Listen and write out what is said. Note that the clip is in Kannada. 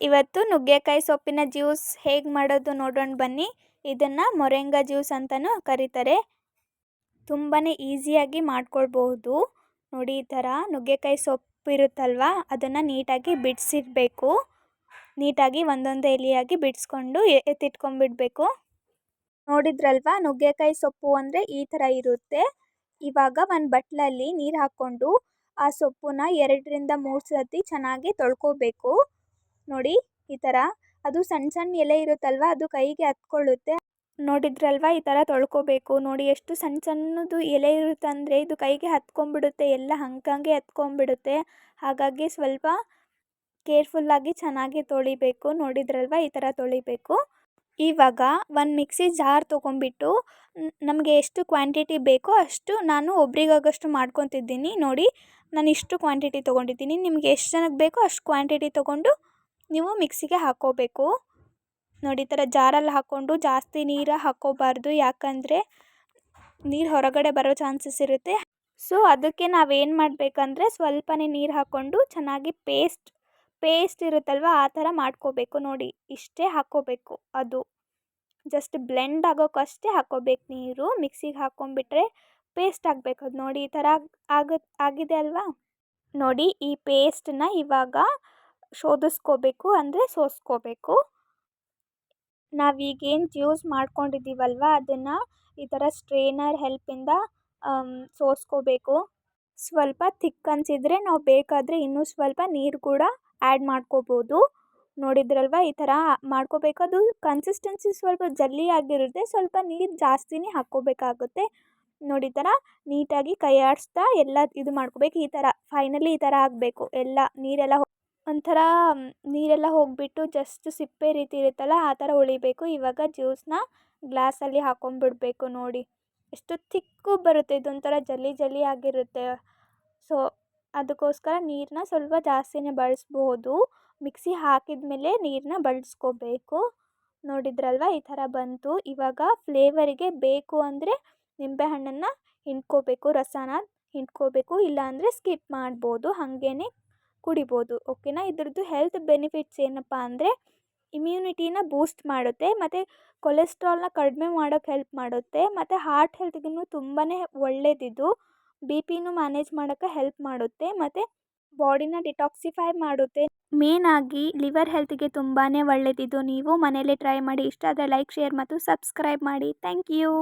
ಇವತ್ತು ನುಗ್ಗೆಕಾಯಿ ಸೊಪ್ಪಿನ ಜ್ಯೂಸ್ ಹೇಗೆ ಮಾಡೋದು ನೋಡೋಣ ಬನ್ನಿ. ಇದನ್ನು ಮೊರಿಂಗಾ ಜ್ಯೂಸ್ ಅಂತಲೂ ಕರೀತಾರೆ. ತುಂಬಾ ಈಸಿಯಾಗಿ ಮಾಡ್ಕೊಳ್ಬಹುದು. ನೋಡಿ, ಈ ಥರ ನುಗ್ಗೆಕಾಯಿ ಸೊಪ್ಪು ಇರುತ್ತಲ್ವ, ಅದನ್ನು ನೀಟಾಗಿ ಬಿಡಿಸಿಡಬೇಕು. ನೀಟಾಗಿ ಒಂದೊಂದು ಎಲೆಯಾಗಿ ಬಿಡಿಸ್ಕೊಂಡು ಎತ್ತಿಟ್ಕೊಂಡ್ಬಿಡ್ಬೇಕು. ನೋಡಿದ್ರಲ್ವ, ನುಗ್ಗೆಕಾಯಿ ಸೊಪ್ಪು ಅಂದರೆ ಈ ಥರ ಇರುತ್ತೆ. ಇವಾಗ ಒಂದು ಬಟ್ಲಲ್ಲಿ ನೀರು ಹಾಕ್ಕೊಂಡು ಆ ಸೊಪ್ಪನ್ನ 2-3 ಸತಿ ಚೆನ್ನಾಗಿ ತೊಳ್ಕೊಬೇಕು. ನೋಡಿ, ಈ ಥರ. ಅದು ಸಣ್ಣ ಸಣ್ಣ ಎಲೆ ಇರುತ್ತಲ್ವ, ಅದು ಕೈಗೆ ಹತ್ಕೊಳ್ಳುತ್ತೆ. ನೋಡಿದ್ರಲ್ವ, ಈ ಥರ ತೊಳ್ಕೊಬೇಕು. ನೋಡಿ, ಎಷ್ಟು ಸಣ್ಣ ಸಣ್ಣದು ಎಲೆ ಇರುತ್ತೆ ಅಂದರೆ ಇದು ಕೈಗೆ ಹತ್ಕೊಂಡ್ಬಿಡುತ್ತೆ, ಎಲ್ಲ ಹಂಗಂಗೆ ಹತ್ಕೊಂಡ್ಬಿಡುತ್ತೆ. ಹಾಗಾಗಿ ಸ್ವಲ್ಪ ಕೇರ್ಫುಲ್ಲಾಗಿ ಚೆನ್ನಾಗಿ ತೊಳಿಬೇಕು. ನೋಡಿದ್ರಲ್ವ, ಈ ಥರ ತೊಳಿಬೇಕು. ಇವಾಗ ಒಂದು ಮಿಕ್ಸಿ ಜಾರ್ ತೊಗೊಂಡ್ಬಿಟ್ಟು ನಮಗೆ ಎಷ್ಟು ಕ್ವಾಂಟಿಟಿ ಬೇಕೋ ಅಷ್ಟು ನಾನು ಒಬ್ರಿಗಾಗಷ್ಟು ಮಾಡ್ಕೊತಿದ್ದೀನಿ. ನೋಡಿ, ನಾನು ಇಷ್ಟು ಕ್ವಾಂಟಿಟಿ ತೊಗೊಂಡಿದ್ದೀನಿ. ನಿಮಗೆ ಎಷ್ಟು ಜನಕ್ಕೆ ಬೇಕೋ ಅಷ್ಟು ಕ್ವಾಂಟಿಟಿ ತೊಗೊಂಡು ನೀವು ಮಿಕ್ಸಿಗೆ ಹಾಕ್ಕೋಬೇಕು. ನೋಡಿ, ಈ ಥರ ಜಾರಲ್ಲಿ ಹಾಕ್ಕೊಂಡು ಜಾಸ್ತಿ ನೀರು ಹಾಕ್ಕೋಬಾರ್ದು, ಯಾಕಂದರೆ ನೀರು ಹೊರಗಡೆ ಬರೋ ಚಾನ್ಸಸ್ ಇರುತ್ತೆ. ಸೊ ಅದಕ್ಕೆ ನಾವೇನು ಮಾಡಬೇಕಂದ್ರೆ ಸ್ವಲ್ಪನೇ ನೀರು ಹಾಕ್ಕೊಂಡು ಚೆನ್ನಾಗಿ ಪೇಸ್ಟ್ ಇರುತ್ತಲ್ವ, ಆ ಥರ ಮಾಡ್ಕೋಬೇಕು. ನೋಡಿ, ಇಷ್ಟೇ ಹಾಕ್ಕೋಬೇಕು. ಅದು ಜಸ್ಟ್ ಬ್ಲೆಂಡ್ ಆಗೋಕ್ಕಷ್ಟೇ ಹಾಕ್ಕೋಬೇಕು ನೀರು. ಮಿಕ್ಸಿಗೆ ಹಾಕ್ಕೊಂಡ್ಬಿಟ್ರೆ ಪೇಸ್ಟ್ ಆಗಬೇಕು. ಅದು ನೋಡಿ, ಈ ಥರ ಆಗಿದೆ ಅಲ್ವಾ. ನೋಡಿ, ಈ ಪೇಸ್ಟನ್ನ ಇವಾಗ ಶೋಧಿಸ್ಕೋಬೇಕು, ಅಂದರೆ ಸೋಸ್ಕೋಬೇಕು. ನಾವೀಗೇನು ಜ್ಯೂಸ್ ಮಾಡ್ಕೊಂಡಿದ್ದೀವಲ್ವ, ಅದನ್ನು ಈ ಥರ ಸ್ಟ್ರೇನರ್ ಹೆಲ್ಪಿಂದ ಸೋಸ್ಕೋಬೇಕು. ಸ್ವಲ್ಪ ಥಿಕ್ ಅನಿಸಿದರೆ ನಾವು ಬೇಕಾದರೆ ಇನ್ನೂ ಸ್ವಲ್ಪ ನೀರು ಕೂಡ ಆ್ಯಡ್ ಮಾಡ್ಕೋಬೋದು. ನೋಡಿದ್ರಲ್ವ, ಈ ಥರ ಮಾಡ್ಕೋಬೇಕು. ಅದು ಕನ್ಸಿಸ್ಟೆನ್ಸಿ ಸ್ವಲ್ಪ ಜಲ್ಲಿ ಆಗಿರುತ್ತೆ, ಸ್ವಲ್ಪ ನೀರು ಜಾಸ್ತಿನೇ ಹಾಕ್ಕೋಬೇಕಾಗುತ್ತೆ. ನೋಡಿ, ಈ ಥರ ನೀಟಾಗಿ ಕೈ ಆಡಿಸ್ತಾ ಎಲ್ಲ ಇದು ಮಾಡ್ಕೋಬೇಕು. ಈ ಥರ ಫೈನಲಿ ಈ ಥರ ಆಗಬೇಕು. ಎಲ್ಲ ನೀರೆಲ್ಲ ಹೋಗಿಬಿಟ್ಟು ಜಸ್ಟ್ ಸಿಪ್ಪೆ ರೀತಿ ಇರುತ್ತಲ್ಲ, ಆ ಥರ ಉಳಿಬೇಕು. ಇವಾಗ ಜ್ಯೂಸನ್ನ ಗ್ಲಾಸಲ್ಲಿ ಹಾಕ್ಕೊಂಡ್ಬಿಡ್ಬೇಕು. ನೋಡಿ, ಎಷ್ಟು ಥಿಕ್ಕು ಬರುತ್ತೆ. ಇದೊಂಥರ ಜಲ್ಲಿ ಆಗಿರುತ್ತೆ. ಸೊ ಅದಕ್ಕೋಸ್ಕರ ನೀರನ್ನ ಸ್ವಲ್ಪ ಜಾಸ್ತಿನೇ ಬಳಸ್ಬೋದು. ಮಿಕ್ಸಿ ಹಾಕಿದ ಮೇಲೆ ನೀರನ್ನ ಬಳಸ್ಕೋಬೇಕು. ನೋಡಿದ್ರಲ್ವ, ಈ ಥರ ಬಂತು. ಇವಾಗ ಫ್ಲೇವರಿಗೆ ಬೇಕು ಅಂದರೆ ನಿಂಬೆಹಣ್ಣನ್ನು ಹಿಂಡ್ಕೋಬೇಕು, ರಸನ ಹಿಂಡ್ಕೋಬೇಕು. ಇಲ್ಲಾಂದರೆ ಸ್ಕಿಪ್ ಮಾಡ್ಬೋದು, ಹಾಗೇ ಕುಡಿಬೋದು. ಓಕೆನಾ. ಇದ್ರದ್ದು ಹೆಲ್ತ್ ಬೆನಿಫಿಟ್ಸ್ ಏನಪ್ಪ ಅಂದರೆ ಇಮ್ಯುನಿಟಿನ ಬೂಸ್ಟ್ ಮಾಡುತ್ತೆ, ಮತ್ತು ಕೊಲೆಸ್ಟ್ರಾಲ್ನ ಕಡಿಮೆ ಮಾಡೋಕ್ಕೆ ಹೆಲ್ಪ್ ಮಾಡುತ್ತೆ, ಮತ್ತು ಹಾರ್ಟ್ ಹೆಲ್ತ್ಗೂ ತುಂಬಾ ಒಳ್ಳೆಯದಿದು. BP ಮ್ಯಾನೇಜ್ ಮಾಡೋಕ್ಕೆ ಹೆಲ್ಪ್ ಮಾಡುತ್ತೆ, ಮತ್ತು ಬಾಡಿನ ಡಿಟಾಕ್ಸಿಫೈ ಮಾಡುತ್ತೆ. ಮೇನಾಗಿ ಲಿವರ್ ಹೆಲ್ತ್ಗೆ ತುಂಬಾ ಒಳ್ಳೆಯದಿದು. ನೀವು ಮನೇಲಿ ಟ್ರೈ ಮಾಡಿ. ಇಷ್ಟ ಆದರೆ ಲೈಕ್, ಶೇರ್ ಮತ್ತು ಸಬ್ಸ್ಕ್ರೈಬ್ ಮಾಡಿ. Thank you.